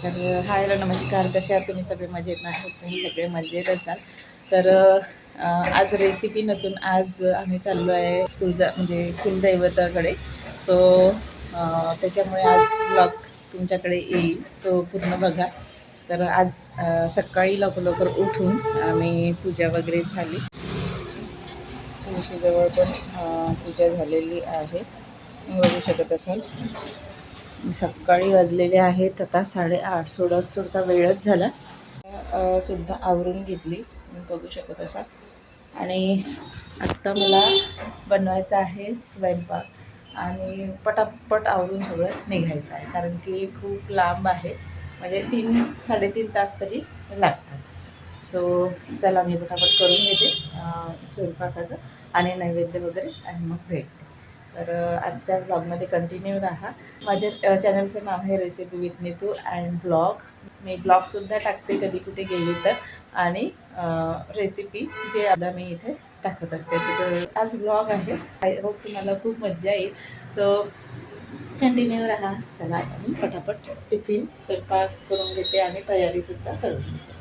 तर हाय नमस्कार, कसे आहात तुम्ही? सगळे मजेत नाही? तुम्ही सगळे मजेत असाल तर आज रेसिपी नसून आज आम्ही चाललो आहे म्हणजे कुलदैवताकडे. सो त्याच्यामुळे आज ब्लॉग तुमच्याकडे येईल, तो पूर्ण बघा. तर आज सकाळी लवकर लवकर उठून आम्ही पूजा वगैरे झाली. तुळशीजवळ पण पूजा झालेली आहे, बघू शकत असाल. सकाळी वाजलेले आहेत आता 8:30. थोडासा वेळच झाला. सुद्धा आवरून घेतली, तुम्ही बघू शकत असाल. आणि आत्ता मला बनवायचं आहे स्वयंपाक आणि पटापट आवरून सगळं निघायचं आहे, कारण की खूप लांब आहे, म्हणजे 3-3.5 तास तरी लागतात. सो चला, मी पटापट करून घेते स्वयंपाकाचं आणि नैवेद्य वगैरे, आणि मग भेटते. तर आजच्या ब्लॉगमध्ये कंटिन्यू राहा. माझ्या चॅनलचं नाव आहे recipe with Neetu and blog. मी ब्लॉगसुद्धा टाकते कधी कुठे गेली तर, आणि रेसिपी जे आता मी इथे टाकत असते. तर आज ब्लॉग आहे, आय होप तुम्हाला खूप मजा येईल. तो कंटिन्यू राहा. चला, मी पटापट टिफिन स्वयंपाक करून घेते आणि तयारीसुद्धा करून घेते.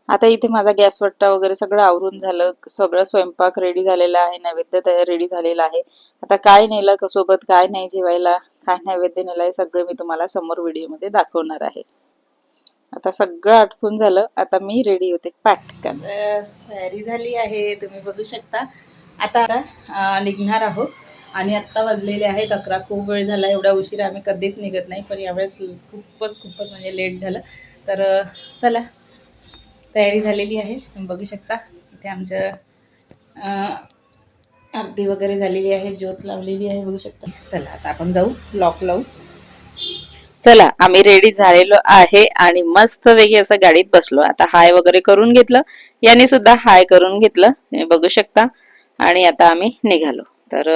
आता इथे माझा गॅस वट्टा वगैरे सगळं आवरून झालं, सगळं स्वयंपाक रेडी झालेला आहे, नैवेद्य रेडी झालेला आहे. आता काय नेलं सोबत, काय नाही जेवायला, काय नैवेद्य नेलं आहे, सगळं मी तुम्हाला समोर व्हिडिओमध्ये दाखवणार आहे. आता सगळं आटपून झालं, आता मी रेडी होते पटकन. तयारी झाली आहे, तुम्ही बघू शकता. आता निघणार आहोत. आणि आत्ता वाजलेले आहेत 11. खूप वेळ झाला, एवढा उशीर आम्ही कधीच निघत नाही, पण यावेळेस खूपच म्हणजे लेट झालं. तर चला, तयारी झालेली आहे, तुम्ही बघू शकता. इथे आमचं आरती वगैरे झालेली आहे, ज्योत लावलेली आहे, बघू शकता. चला, आता आपण जाऊ, लॉक लावू. चला, आम्ही रेडी झालेलो आहे आणि मस्त वेगळी असं गाडीत बसलो. आता हाय वगैरे करून घेतलं, याने सुद्धा हाय करून घेतलं, तुम्ही बघू शकता. आणि आता आम्ही निघालो. तर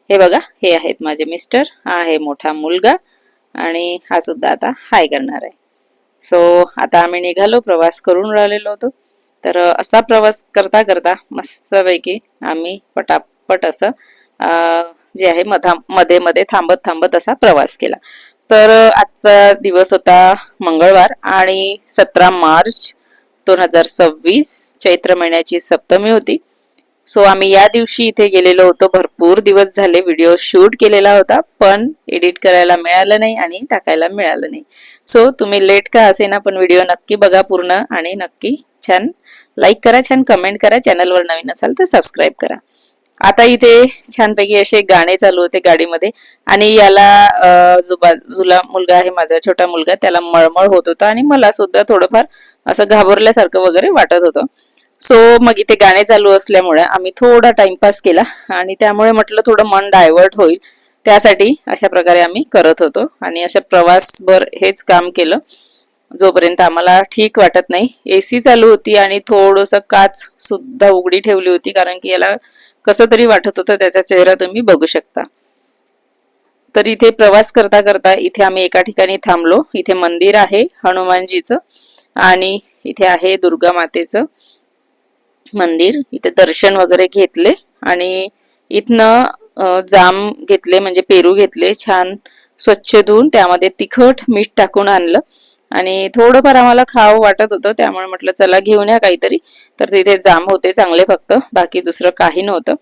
हे बघा, हे आहेत माझे मिस्टर, हा आहे मोठा मुलगा, आणि हा सुद्धा आता हाय करणार आहे. सो आता आम्ही निघालो, प्रवास करून राहिलेलो होतो. तर असा प्रवास करता करता मस्तपैकी आम्ही पटापट असं जे आहे मध्ये मध्ये थांबत थांबत असा प्रवास केला. तर आजचा दिवस होता मंगळवार आणि 17 मार्च 2026, चैत्र महिन्याची सप्तमी होती. सो आम्ही या दिवशी इथे गेलेलो होतो. भरपूर दिवस झाले व्हिडिओ शूट केलेला होता, पण एडिट करायला मिळालं नाही आणि टाकायला मिळालं नाही. सो तुम्ही लेट का असेना, पण व्हिडिओ नक्की बघा पूर्ण, आणि नक्की छान लाईक करा, छान कमेंट करा. चॅनलवर नवीन असाल तर सबस्क्राईब करा. आता इथे छानपैकी असे गाणे चालू होते गाडीमध्ये, आणि याला जो बाजूला मुलगा आहे, माझा छोटा मुलगा, त्याला मळमळ होत होता आणि मला सुद्धा थोडंफार असं घाबरल्यासारखं वगैरे वाटत होतं. सो मग इथे गाणे चालू असल्यामुळे आम्ही थोडा टाइमपास केला, आणि त्यामुळे म्हटलं थोडं मन डायव्हर्ट होईल, त्यासाठी अशा प्रकारे आम्ही करत होतो. आणि अशा प्रवासभर हेच काम केलं, जोपर्यंत आम्हाला ठीक वाटत नाही. एसी चालू होती आणि थोडस काच सुद्धा उघडी ठेवली होती, कारण की याला कसं तरी वाटत होतं, त्याचा चेहरा तुम्ही बघू शकता. तर इथे प्रवास करता करता इथे आम्ही एका ठिकाणी थांबलो. इथे मंदिर आहे हनुमानजीचं, आणि इथे आहे दुर्गा मातेचं मंदिर. इथे दर्शन वगैरे घेतले, आणि इथनं जाम घेतले, म्हणजे पेरू घेतले, छान स्वच्छ धुवून त्यामध्ये तिखट मीठ टाकून आणलं. आणि थोडंफार आम्हाला खावं वाटत होतं, त्यामुळे म्हटलं चला घेऊन या काहीतरी. तर तिथे जाम होते चांगले, फक्त बाकी दुसरं काही नव्हतं.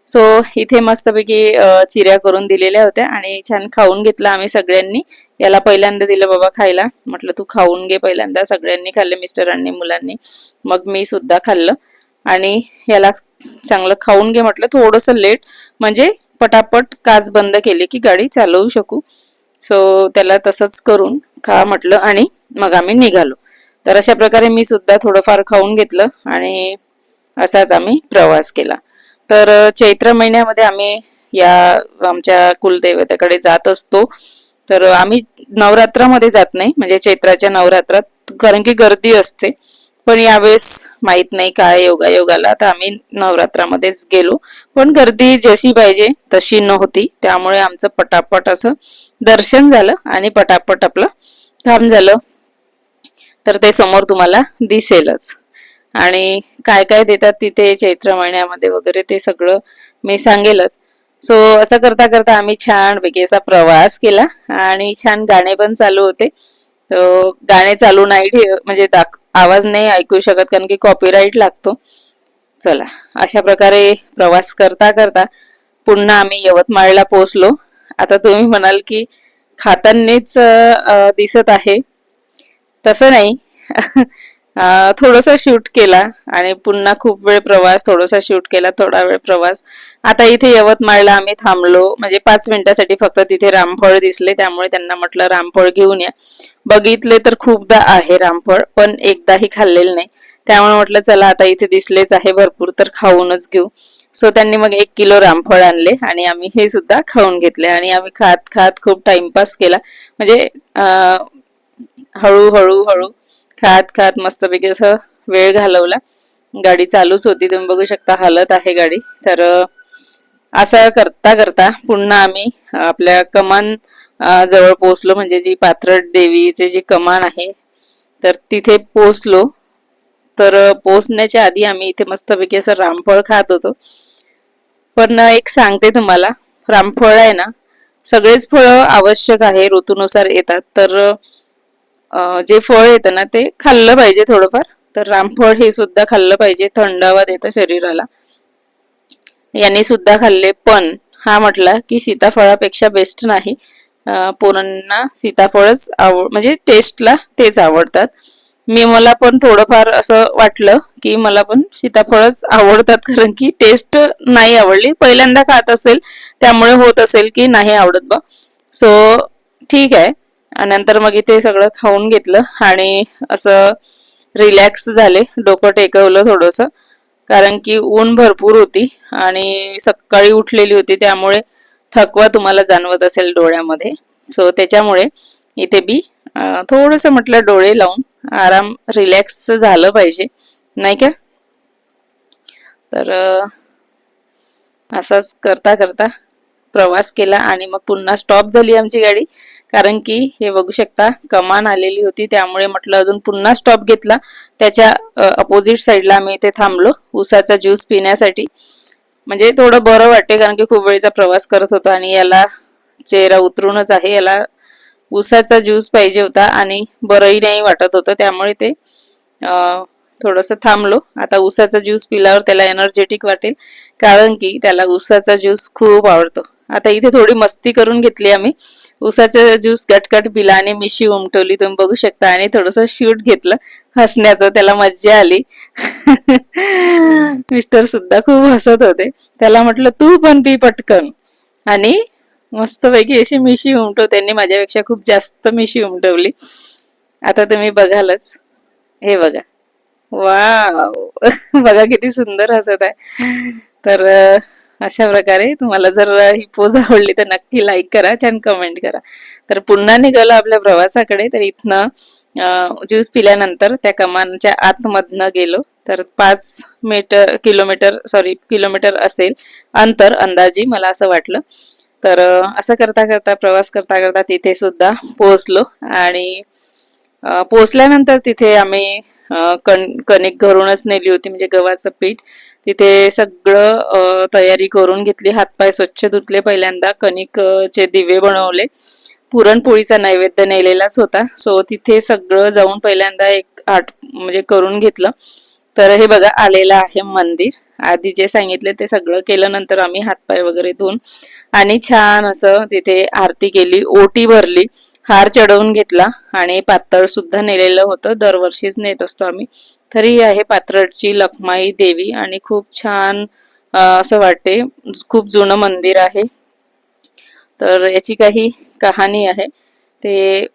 सो इथे मस्तपैकी चिऱ्या करून दिलेल्या होत्या, आणि छान खाऊन घेतला आम्ही सगळ्यांनी. याला पहिल्यांदा दिलं बाबा खायला, म्हटलं तू खाऊन घे पहिल्यांदा. सगळ्यांनी खाल्ले, मिस्टरांनी, मुलांनी, मग मी सुद्धा खाल्लं. आणि याला चांगलं खाऊन घे म्हटलं, थोडंसं लेट, म्हणजे पटापट काच बंद केली की गाडी चालवू शकू. सो त्याला तसंच करून खा म्हटलं, आणि मग आम्ही निघालो. तर अशा प्रकारे मी सुद्धा थोडंफार खाऊन घेतलं, आणि असाच आम्ही प्रवास केला. तर चैत्र महिन्यामध्ये आम्ही या आमच्या कुलदेवतेकडे जात असतो. तर आम्ही नवरात्रामध्ये जात नाही, म्हणजे चैत्राच्या नवरात्रात, कारण की गर्दी असते. पण यावेळेस माहित नाही काय योगायोगाला, तर आम्ही नवरात्रामध्येच गेलो, पण गर्दी जशी पाहिजे तशी नव्हती, त्यामुळे आमचं पटापट असं दर्शन झालं आणि पटापट आपलं काम झालं. तर ते समोर तुम्हाला दिसेलच. आणि काय काय देतात तिथे चैत्र महिन्यामध्ये वगैरे, ते सगळं मी सांगेलच. सो असं करता करता आम्ही छान पैकी असा प्रवास केला, आणि छान गाणे पण चालू होते. तर गाणे चालू नाही म्हणजे आवाज नाही ऐकू शकत कारण की कॉपीराईट लागतो. चला, अशा प्रकारे प्रवास करता करता पुन्हा आम्ही यवतमाळला पोहोचलो. आता तुम्ही म्हणाल की खातांनीच दिसत आहे, तसं नाही. थोडासा शूट केला आणि पुन्हा खूप वेळ प्रवास, थोडासा शूट केला, थोडा वेळ प्रवास. आता इथे यवतमाळला आम्ही थांबलो, म्हणजे 5 मिनिटासाठी फक्त. तिथे रामफळ दिसले, त्यामुळे त्यांना म्हटलं रामफळ घेऊन या. बघितले तर खूपदा आहे रामफळ, पण एकदाही खाल्लेलं नाही. त्यामुळे म्हटलं चला आता इथे दिसलेच आहे भरपूर, तर खाऊनच घेऊ. सो त्यांनी मग 1 किलो रामफळ आणले आणि आम्ही हे सुद्धा खाऊन घेतले आणि आम्ही खात खात खूप टाइमपास केला. म्हणजे हळूहळू हळू खात खात मस्तपैकी असं वेळ घालवला. गाडी चालूच होती, तुम्ही बघू शकता हालत आहे गाडी. तर असं करता करता पुन्हा आम्ही आपल्या कमान जवळ पोहोचलो, म्हणजे जी पाथरट देवीचे जी कमान आहे तर तिथे पोहोचलो. तर पोहोचण्याच्या आधी आम्ही इथे मस्तपैकी असं रामफळ खात होतो. पण एक सांगते तुम्हाला, रामफळ आहे ना, सगळेच फळं आवश्यक आहे, ऋतूनुसार येतात. तर जे फळ येतं ना ते खाल्लं पाहिजे थोडंफार. तर रामफळ हे सुद्धा खाल्लं पाहिजे, थंडावा देतं शरीराला. यांनी सुद्धा खाल्ले, पण हा म्हटला की सीताफळापेक्षा बेस्ट नाही. पोरांना सीताफळच म्हणजे टेस्टला तेच आवडतात. मला पण थोडंफार असं वाटलं की मला पण सीताफळच आवडतात, कारण की टेस्ट नाही आवडली. पहिल्यांदा खात असेल त्यामुळे होत असेल की नाही आवडत बा. सो ठीक आहे. नंतर मग इथे सगळं खाऊन घेतलं आणि असं रिलॅक्स झाले, डोकं टेकवलं थोडंसं, कारण की ऊन भरपूर होती आणि सकाळी उठलेली होती, त्यामुळे थकवा तुम्हाला जाणवत असेल डोळ्यामध्ये. सो त्याच्यामुळे इथे बी थोडस म्हटलं डोळे लावून आराम, रिलॅक्स झालं पाहिजे, नाही का. तर असंच करता करता प्रवास केला आणि मग पुन्हा स्टॉप झाली आमची गाडी, कारण की हे बघू शकता कमान आलेली होती, त्यामुळे म्हटलं अजून पुन्हा स्टॉप घेतला. त्याच्या अपोजिट साईडला आम्ही इथे थांबलो उसाचा ज्यूस पिण्यासाठी. म्हणजे थोडं बरं वाटते, कारण की खूप वेळचा प्रवास करत होतो आणि याला चेहरा उतरूनच आहे, याला उसाचा ज्यूस पाहिजे होता आणि बरंही नाही वाटत होतं, त्यामुळे ते थोडंसं थांबलो. आता उसाचा ज्यूस पिल्यावर त्याला एनर्जेटिक वाटेल, कारण की त्याला उसाचा ज्यूस खूप आवडतो. आता इथे थोडी मस्ती करून घेतली आम्ही, उसाचा ज्यूस गटगट पिला आणि मिशी उमटवली, तुम्ही बघू शकता, आणि थोडंसं शूट घेतलं हसण्याचं, त्याला मज्जा आली. मिस्टर सुद्धा खूप हसत होते. त्याला म्हटलं तू पण पी पटकन, आणि मस्तपैकी अशी मिशी उमटव. त्यांनी माझ्यापेक्षा खूप जास्त मिशी उमटवली. आता तुम्ही बघालच, हे बघा, वाव. बघा किती सुंदर हसत आहे. तर अशा प्रकारे तुम्हाला जर ही पोज आवडली तर नक्की लाईक करा, छान कमेंट करा. तर पुन्हा निघालो आपल्या प्रवासाकडे. तर इथनं ज्यूस पिल्यानंतर त्या कमानच्या आतमधनं गेलो. तर 5 किलोमीटर असेल अंतर अंदाजी, मला असं वाटलं. तर असं करता करता प्रवास करता करता तिथे सुद्धा पोहोचलो. आणि पोचल्यानंतर तिथे आम्ही कणिक घरूनच नेली होती, म्हणजे गव्हाचं पीठ. तिथे सगळं तयारी करून घेतली, हातपाय स्वच्छ धुतले, पहिल्यांदा कणिकचे दिवे बनवले, पुरणपोळीचा नैवेद्य नेलेलाच होता. सो तिथे सगळं जाऊन पहिल्यांदा एक म्हणजे करून घेतलं. तर हे बघा आलेलं आहे मंदिर. आधी जे सांगितले ते सगळं केलं, नंतर आम्ही हातपाय वगैरे धुवून आणि छान असं तिथे आरती केली, ओटी भरली, हार चढवून घेतला आणि पातळ सुद्धा नेलेलं होतं, दरवर्षीच नेत असतो आम्ही. तरी आहे पात्रटची लखमाई देवी आणि खूप छान असं वाटते. खूप जुनं मंदिर आहे. तर याची काही कहाणी आहे ते,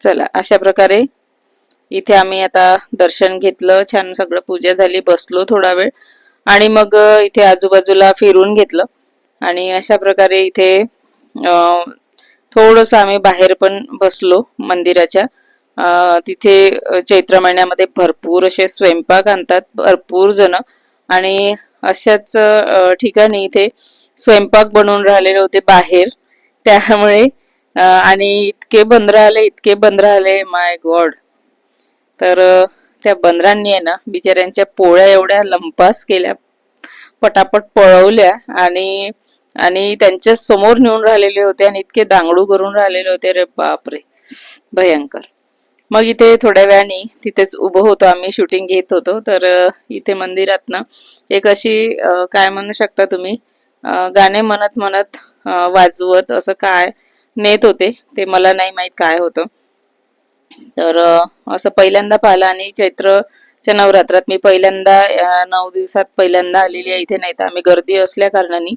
चला अशा प्रकारे इथे आम्ही आता दर्शन घेतलं, छान सगळं पूजा झाली, बसलो थोडा वेळ आणि मग इथे आजूबाजूला फिरून घेतलं. आणि अशा प्रकारे इथे थोडंसं आम्ही बाहेर पण बसलो मंदिराच्या. तिथे चैत्र महिन्यामध्ये भरपूर असे स्वयंपाक आणतात भरपूर जण, आणि अशाच ठिकाणी इथे स्वयंपाक बनवून राहिलेले होते बाहेर. त्यामुळे आणि इतके बंदर आले, माय गॉड. तर त्या बंदरांनी आहे ना बिचाऱ्यांच्या पोळ्या एवढ्या लंपास केल्या, पटापट पळवल्या आणि आणि त्यांच्या समोर नेऊन राहिलेले होते आणि इतके दांगडू करून राहिलेले होते, रे बापरे भयंकर. मग इथे थोड्या वेळाने तिथेच उभं होतो आम्ही, शूटिंग घेत होतो. तर इथे मंदिरात ना एक अशी काय म्हणू शकता तुम्ही, गाणे म्हणत म्हणत वाजवत असं काय नेत होते, ते मला नाही माहित काय होतं. तर असं पहिल्यांदा पाहिलं. आणि चैत्रच्या नवरात्रात मी पहिल्यांदा 9 दिवसात पहिल्यांदा आलेली आहे इथे. नाही तर आम्ही गर्दी असल्या कारणाने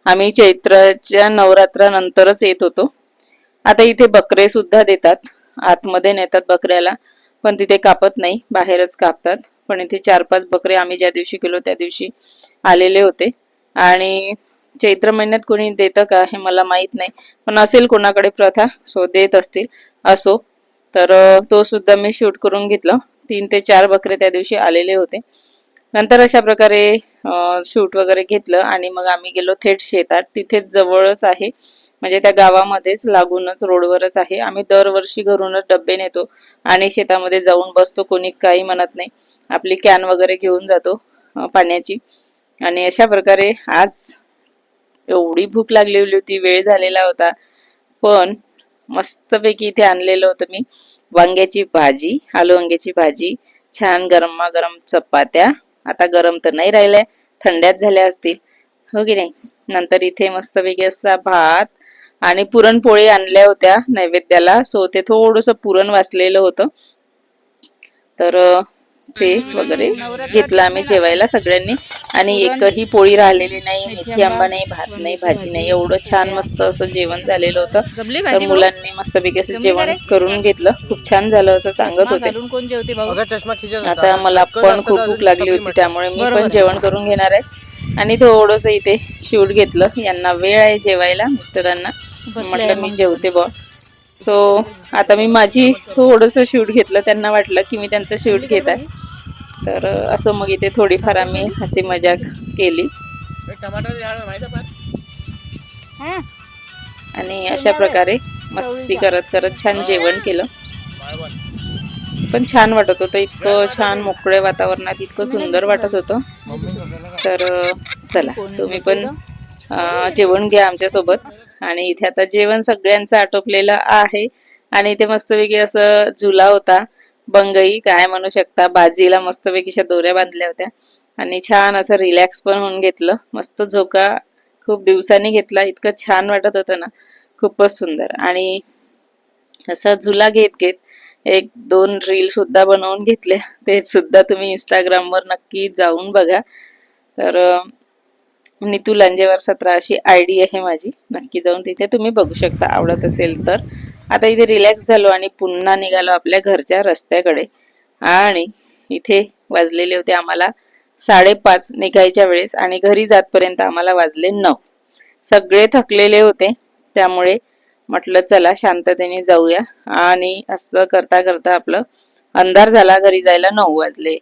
आम्ही चैत्राच्या नवरात्रानंतरच येत होतो. आता इथे बकरे सुद्धा देतात, आतमध्ये नेतात बकऱ्याला, पण तिथे कापत नाही, बाहेरच कापतात. पण इथे 4-5 बकरे आम्ही ज्या दिवशी गेलो त्या दिवशी आलेले होते. आणि चैत्र महिन्यात कोणी देतं का हे मला माहित नाही, पण असेल कोणाकडे प्रथा, सो देत असतील, असो. तर तो सुद्धा मी शूट करून घेतलं. 3 ते 4 बकरे त्या दिवशी आलेले होते. नंतर अशा प्रकारे शूट वगैरे घेतलं आणि मग आम्ही गेलो थेट शेतात. तिथेच जवळच आहे, म्हणजे त्या गावामध्येच लागूनच रोडवरच आहे. आम्ही दरवर्षी घरूनच डब्बे नेतो आणि शेतामध्ये जाऊन बसतो, कोणी काही म्हणत नाही. आपली कॅन वगैरे घेऊन जातो पाण्याची. आणि अशा प्रकारे आज एवढी भूक लागलेली होती, वेळ झालेला होता, पण मस्तपैकी इथे आणलेलं होतं मी वांग्याची भाजी, आलू वांग्याची भाजी, छान गरमागरम चपात्या. आता गरम तर नाही राहिल्या, थंड्याच झाल्या असतील, हो की नाही. नंतर इथे मस्तपैकी असा भात आणि पुरणपोळी आणल्या होत्या नैवेद्याला, सो ते थोडंसं पुरण वाचलेलं होतं. तर ते वगैरे घेतलं आम्ही जेवायला सगळ्यांनी. आणि एकही पोळी राहिलेली नाही, मेथी आंबा नाही, भात नाही, भाजी नाही, एवढं छान मस्त असं जेवण झालेलं होतं. तर मुलांनी मस्तपैकी असं जेवण करून घेतलं, खूप छान झालं असं सांगत होते. आता मला पण खूप भूक लागली होती, त्यामुळे मी पण जेवण करून घेणार आहे. आणि थोडंसं इथे शूट घेतलं, यांना वेळ आहे जेवायला, मिस्टरांना, म्हटलं मी जेवते बॉ. सो आता मी माझी थोडंसं शूट घेतलं, त्यांना वाटलं की मी त्यांचं शूट घेत आहे. तर असं मग इथे थोडीफार आम्ही हसी मजाक केली. आणि अशा प्रकारे मस्ती करत करत छान जेवण केलं. पण छान वाटत होतं, इतकं छान मोकळ्या वातावरणात इतकं सुंदर वाटत होतं. तर चला तुम्ही पण जेवण घ्या आमच्यासोबत. आणि इथे आता जेवण सगळ्यांचं आटोपलेलं आहे. आणि इथे मस्तपैकी असं झुला होता, बंगई काय म्हणू शकता, बाजीला मस्तपैकी दोऱ्या बांधल्या होत्या. आणि छान असं रिलॅक्स पण होऊन घेतलं, मस्त झोका खूप दिवसांनी घेतला, इतकं छान वाटत होतं ना, खूपच सुंदर. आणि असं झुला घेत घेत 1-2 रील सुद्धा बनवून घेतले, ते सुद्धा तुम्ही इंस्टाग्रामवर नक्की जाऊन बघा. तर नीतू लांजेवार 17 अशी आयडी आहे माझी, नक्की जाऊन तिथे तुम्ही बघू शकता आवडत असेल तर. आता इथे रिलॅक्स झालो आणि पुन्हा निघालो आपल्या घरच्या रस्त्याकडे. आणि इथे वाजलेले होते आम्हाला 5:30 निघायच्या वेळेस, आणि घरी जातपर्यंत आम्हाला वाजले 9. सगळे थकलेले होते, त्यामुळे म्हटलं चला शांततेने जाऊया. आणि असं करता करता आपलं अंधार झाला, घरी जायला 9 वाजले.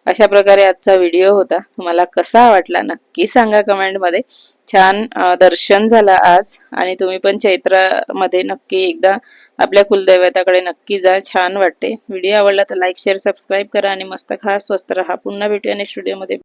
अशा प्रकारे आजचा व्हिडिओ होता. तुम्हाला कसा वाटला नक्की सांगा कमेंटमध्ये. छान दर्शन झालं आज. आणि तुम्ही पण चैत्रामध्ये नक्की एकदा आपल्या कुलदैवताकडे नक्की जा, छान वाटते. व्हिडिओ आवडला तर लाईक शेअर सबस्क्राईब करा आणि मस्त खा, स्वस्त राहा. पुन्हा भेटूया नेक्स्ट व्हिडिओमध्ये.